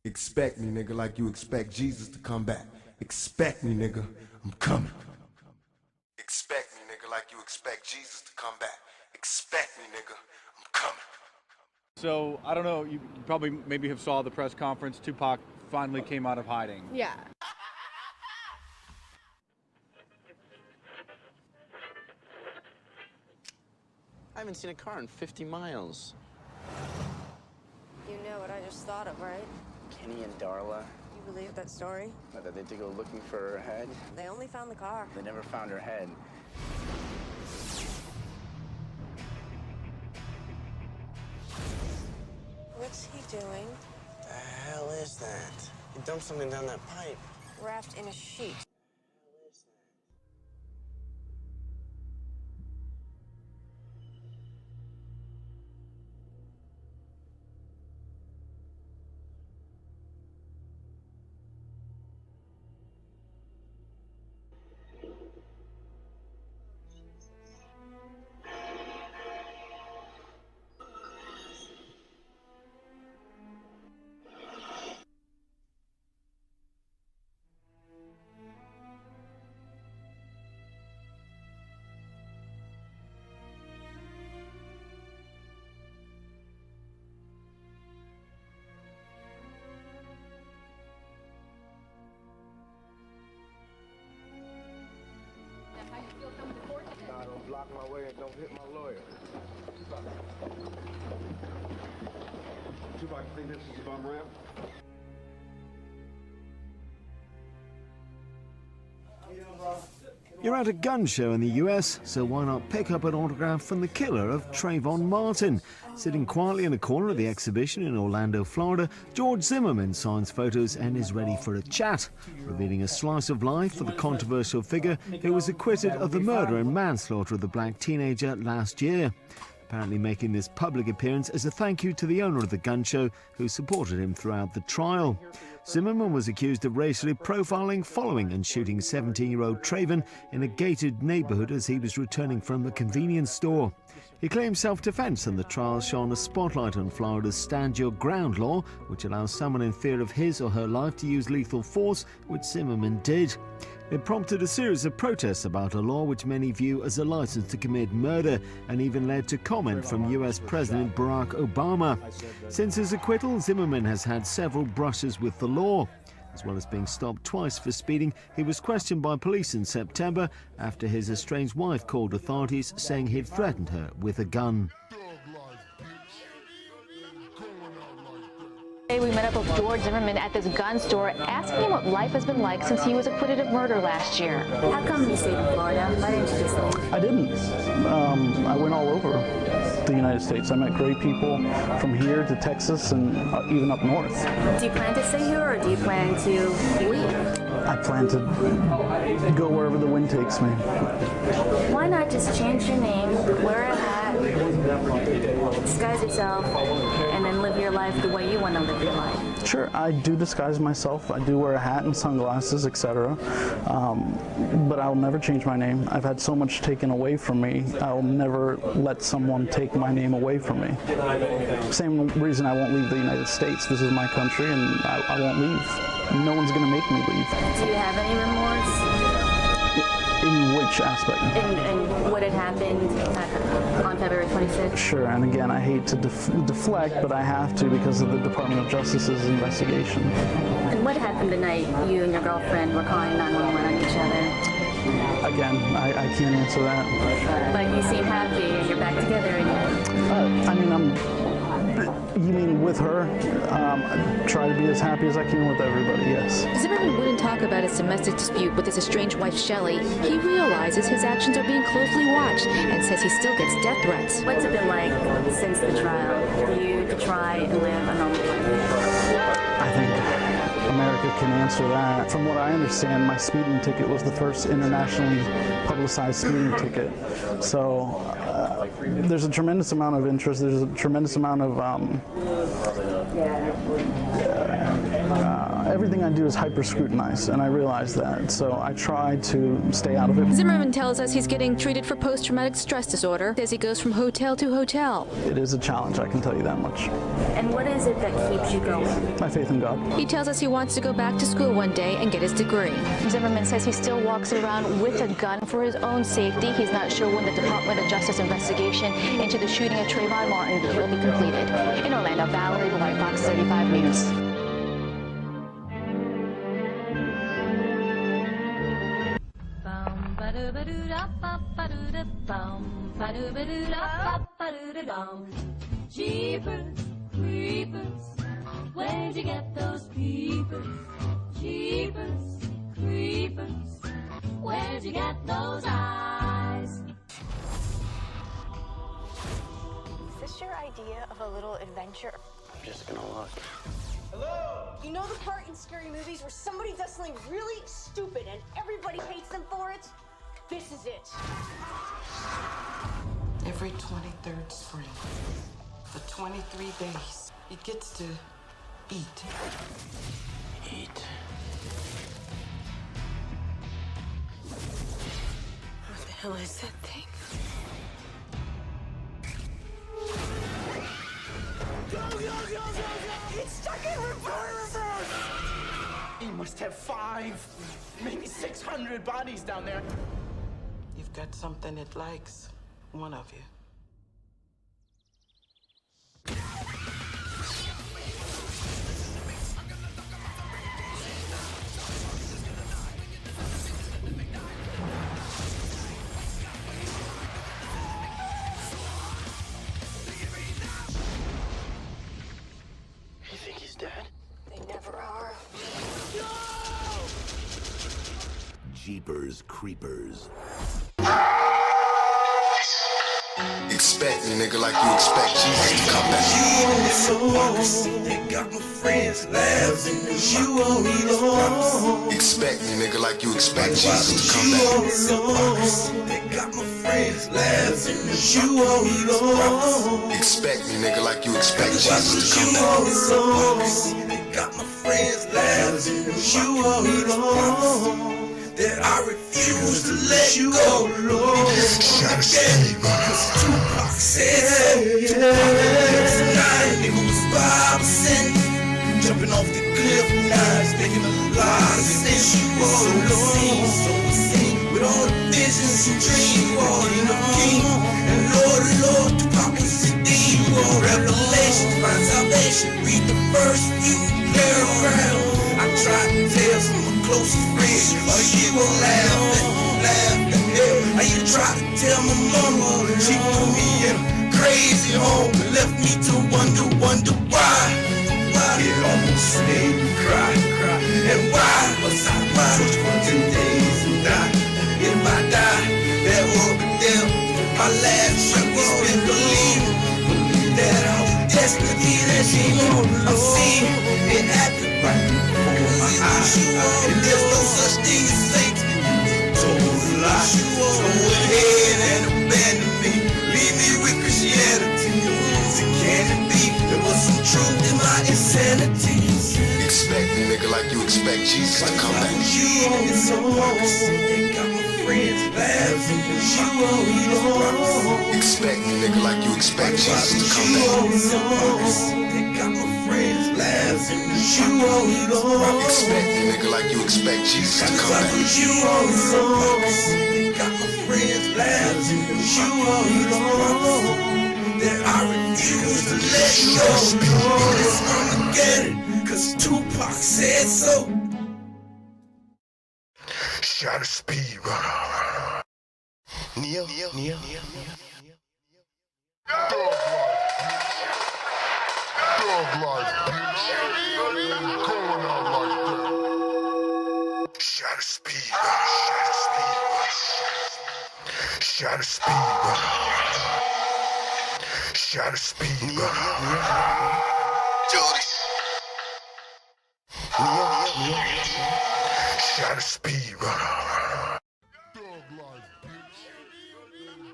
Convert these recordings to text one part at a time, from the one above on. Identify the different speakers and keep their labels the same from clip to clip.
Speaker 1: Expect me, nigga, like you expect Jesus to come back. Expect me, nigga, I'm coming. Expect me, nigga, like you expect Jesus to come back. Expect me, nigga, I'm coming.
Speaker 2: So, I don't know, you probably maybe have saw the press conference. Tupac finally came out of hiding.
Speaker 3: Yeah.
Speaker 4: I haven't seen a car in 50 miles.
Speaker 3: You know what I just thought of, right?
Speaker 4: Kenny and Darla,
Speaker 3: You believe that story?
Speaker 4: that they had to go looking for her head.
Speaker 3: They only found the car.
Speaker 4: They never found her head.
Speaker 3: What's he doing?
Speaker 4: The hell is that? He dumped something down that pipe.
Speaker 3: Wrapped in a sheet.
Speaker 5: Nah, don't block my way and don't hit my lawyer. Tupac, you think this is a bum ramp?
Speaker 6: You're at a gun show in the US, so why not pick up an autograph from the killer of Trayvon Martin? Sitting quietly in a corner of the exhibition in Orlando, Florida, George Zimmerman signs photos and is ready for a chat, revealing a slice of life for the controversial figure who was acquitted of the murder and manslaughter of the black teenager last year. Apparently making this public appearance as a thank you to the owner of the gun show who supported him throughout the trial. Zimmerman was accused of racially profiling, following and shooting 17-year-old Trayvon in a gated neighborhood as he was returning from a convenience store. He claimed self-defense, and the trial shone a spotlight on Florida's Stand Your Ground law, which allows someone in fear of his or her life to use lethal force, which Zimmerman did. It prompted a series of protests about a law which many view as a license to commit murder, and even led to comment from US President Barack Obama. Since his acquittal, Zimmerman has had several brushes with the law. As well as being stopped twice for speeding, he was questioned by police in September after his estranged wife called authorities saying he'd threatened her with a gun.
Speaker 7: Today we met up with George Zimmerman at this gun store, asking him what life has been like since he was acquitted of murder last year.
Speaker 3: How come you stayed in Florida? Why didn't you just leave?
Speaker 8: I didn't. I went all over the United States. I met great people from here to Texas and even up north.
Speaker 3: Do you plan to stay here or do you plan to leave?
Speaker 8: I plan to go wherever the wind takes me.
Speaker 3: Why not just change your name, wear a hat, disguise yourself, and then live your life the way you want to live your life?
Speaker 8: Sure, I do disguise myself. I do wear a hat and sunglasses, etc. But I'll never change my name. I've had so much taken away from me. I'll never let someone take my name away from me. Same reason I won't leave the United States. This is my country, and I won't leave. No one's going to make me leave.
Speaker 3: Do you have any remorse?
Speaker 8: In which aspect?
Speaker 3: In what had happened on February 26th?
Speaker 8: Sure, and again, I hate to deflect, but I have to because of the Department of Justice's investigation.
Speaker 3: And what happened the night you and your girlfriend were calling 911 on each other?
Speaker 8: Again, I can't answer that.
Speaker 3: But you seem happy and you're back together again.
Speaker 8: I mean, you mean with her? I try to be as happy as I can with everybody, yes.
Speaker 7: Zimmerman wouldn't talk about his domestic dispute with his estranged wife, Shelley. He realizes his actions are being closely watched and says he still gets death threats.
Speaker 3: What's it been like since the trial for you to try and live a normal life?
Speaker 8: I think America can answer that. From what I understand, my speeding ticket was the first internationally publicized speeding ticket. So there's a tremendous amount of interest. There's a tremendous amount of everything I do is hyper scrutinized, and I realize that. So I try to stay out of it.
Speaker 7: Zimmerman tells us he's getting treated for post-traumatic stress disorder as he goes from hotel to hotel.
Speaker 8: It is a challenge, I can tell you that much.
Speaker 3: And what is it that keeps you going?
Speaker 8: My faith in God.
Speaker 7: He tells us he wants to go back to school one day and get his degree. Zimmerman says he still walks around with a gun for his own safety. He's not sure when the Department of Justice investigation into the shooting of Trayvon Martin will be completed. In Orlando, Valerie White, Fox 35 News.
Speaker 9: Jeepers, creepers, where'd you get those peepers? Jeepers, creepers, where'd you get those eyes?
Speaker 10: Is this your idea of a little adventure?
Speaker 4: I'm just gonna look.
Speaker 10: Hello? You know the part in scary movies where somebody does something really stupid and everybody hates them for it? This is it.
Speaker 11: Every 23rd spring, for 23 days, it gets to eat.
Speaker 4: Eat.
Speaker 10: What the hell is that thing? It's stuck in reverse!
Speaker 11: He must have 5, maybe 600 bodies down there. You've got something it likes, one of you.
Speaker 4: You think he's dead?
Speaker 10: They never are.
Speaker 1: Jeepers Creepers. Expect me, nigga, like you expect Jesus to come back.
Speaker 12: They got my friends laughing, you alone.
Speaker 1: Expect me, nigga, like you expect Jesus to come back.
Speaker 12: They got my friends laughing, you alone.
Speaker 1: Expect me, nigga, like you expect Jesus to come back.
Speaker 12: They got my friends laughing, you alone. That I refuse to let you go, Lord. Cause Tupac said so. Tonight it was 5%. Jumping off the cliff, now it's making a lot of sense. So it seems, with all the visions and dreams, walking the king. And Lord, Tupac was the deep. Revelation, find salvation, read the first few paragraphs. I tried to tell some of my closest friends, but you were laughing, yeah. I even tried to tell my mama, she put me in a crazy home and left me to wonder why. It almost made me cry. And why was I watched for 10 days and die? If I die, that will be them. My last trip was been believe that I was destined to be that she I'm seeing it happen right before my eyes. And there's no such thing as fate. Told a lie. Go ahead and abandon me. Leave me with Christianity. Can it be there was some truth in my insanity?
Speaker 1: Expect me, nigga, like you expect Jesus to come back.
Speaker 12: They got my friends laughing, you alone.
Speaker 1: Expect me, nigga, like you expect Jesus to come back.
Speaker 12: They got my friends laughing, you alone.
Speaker 1: Expect me, nigga, like you expect Jesus to come back.
Speaker 12: They got my friends laughing, you alone. That I refuse to let go. It's Armageddon, cause Tupac said so.
Speaker 1: Shot a speed runner. Neil. Dog life, bitch. Going out like that. Shot a speed runner. Shot a speed runner. Shot a speed runner. Judy. Shot a speed runner. Dog life, bitch.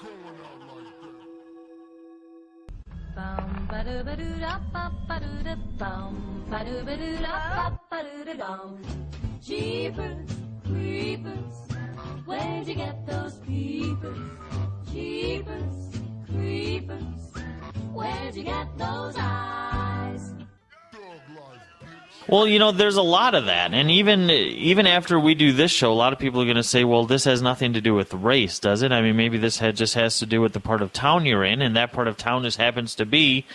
Speaker 1: Going out like that.
Speaker 9: Jeepers, creepers, where'd you get those peepers? Jeepers, creepers, where'd you get those eyes?
Speaker 13: Well, you know, there's a lot of that, and even after we do this show, a lot of people are going to say, well, this has nothing to do with race, does it? I mean, maybe this just has to do with the part of town you're in, and that part of town just happens to be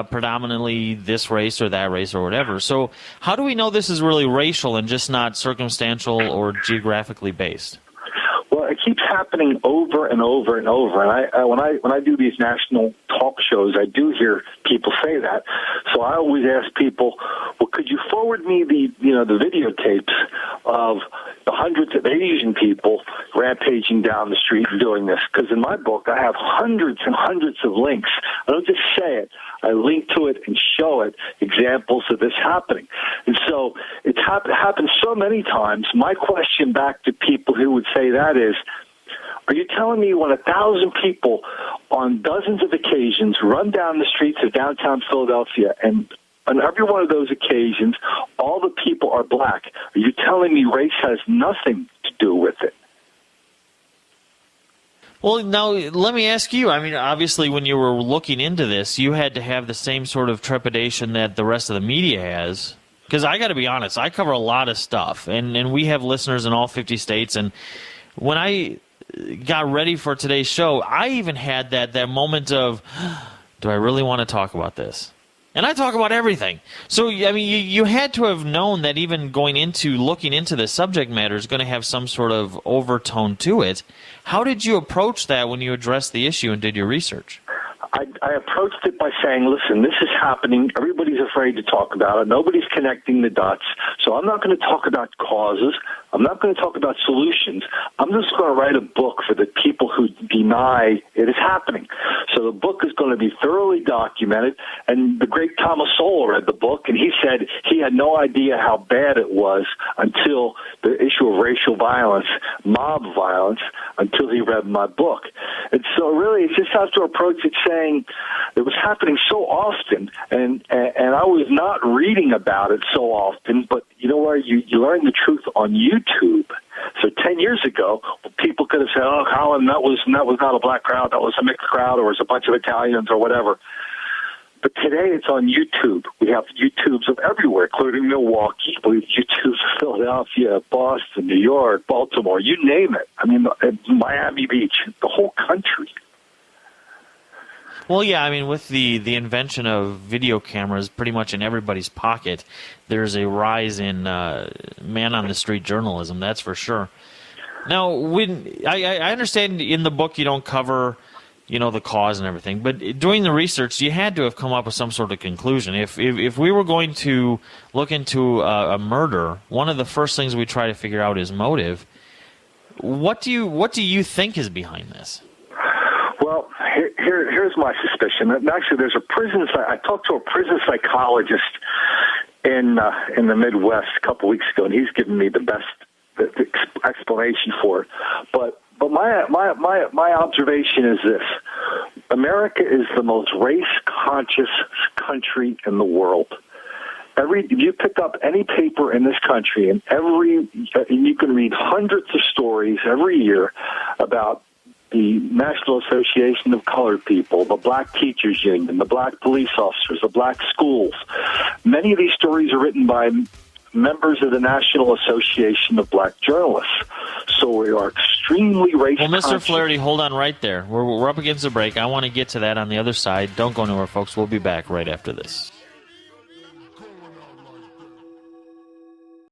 Speaker 13: predominantly this race or that race or whatever. So how do we know this is really racial and just not circumstantial or geographically based?
Speaker 14: Well, it keeps happening over and over and over. And when I do these national talk shows, I do hear people say that. So I always ask people, well, could you forward me the videotapes of the hundreds of Asian people rampaging down the street and doing this? Because in my book, I have hundreds and hundreds of links. I don't just say it. I link to it and show it, examples of this happening. And so it's happened so many times. My question back to people who would say that is, are you telling me when 1,000 people on dozens of occasions run down the streets of downtown Philadelphia, and on every one of those occasions, all the people are black, are you telling me race has nothing to do with it?
Speaker 13: Well, now, let me ask you, I mean, obviously when you were looking into this, you had to have the same sort of trepidation that the rest of the media has. Because I got to be honest, I cover a lot of stuff, and we have listeners in all 50 states, and when I got ready for today's show, I even had that moment of, do I really want to talk about this? And I talk about everything. So, I mean, you had to have known that even looking into the subject matter is going to have some sort of overtone to it. How did you approach that when you addressed the issue and did your research?
Speaker 14: I approached it by saying, listen, this is happening. Everybody's afraid to talk about it. Nobody's connecting the dots. So I'm not going to talk about causes. I'm not going to talk about solutions. I'm just going to write a book for the people who deny it is happening. So the book is going to be thoroughly documented. And the great Thomas Sowell read the book, and he said he had no idea how bad it was until the issue of racial violence, mob violence, until he read my book. And so really, it's just have to approach it saying it was happening so often, and I was not reading about it so often, but you know where you learn the truth on YouTube. So 10 years ago, people could have said, oh, Colin, that was not a black crowd, that was a mixed crowd, or it was a bunch of Italians or whatever. But today it's on YouTube. We have YouTubes of everywhere, including Milwaukee. We have YouTubes of Philadelphia, Boston, New York, Baltimore, you name it. I mean, Miami Beach, the whole country.
Speaker 13: Well, yeah, I mean, with the invention of video cameras pretty much in everybody's pocket, there's a rise in man-on-the-street journalism, that's for sure. Now, I understand in the book you don't cover, the cause and everything, but doing the research, you had to have come up with some sort of conclusion. If we were going to look into a murder, one of the first things we try to figure out is motive. What do you think is behind this?
Speaker 14: Well, here's my suspicion. And actually, I talked to a prison psychologist in the Midwest a couple weeks ago, and he's given me the best explanation for it. But my observation is this: America is the most race-conscious country in the world. If you pick up any paper in this country, and you can read hundreds of stories every year about the National Association of Colored People, the Black Teachers Union, the Black Police Officers, the Black Schools. Many of these stories are written by members of the National Association of Black Journalists. So we are extremely race-conscious.
Speaker 13: Well, Mr. Flaherty, hold on right there. We're up against a break. I want to get to that on the other side. Don't go anywhere, folks. We'll be back right after this.